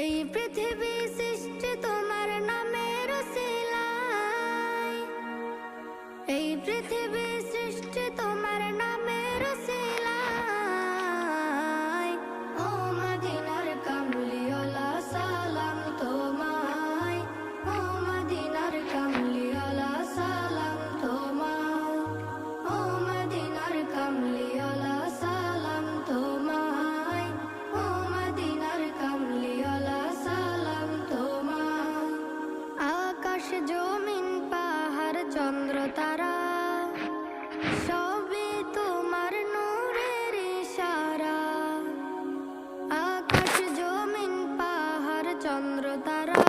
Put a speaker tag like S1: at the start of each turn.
S1: এই পৃথিবী সৃষ্টি তোমার নামের উসিলায়, এই পৃথিবী সৃষ্টি তোমার নামের উসিলায়। ও মদিনার কামলিওয়ালা সালাম তোমায়, ও মদিনার কামলিওয়ালা সালাম তোমায়, ও মদিনার কামলিওয়ালা সালাম তোমায়, ও মদিনার কামলিওয়ালা সালাম তোমায়। আকাশ জমিন পাহাড় চন্দ্র তারা সবই তোমার নূরের ইশারা। আকাশ জমিন পাহাড় চন্দ্র তারা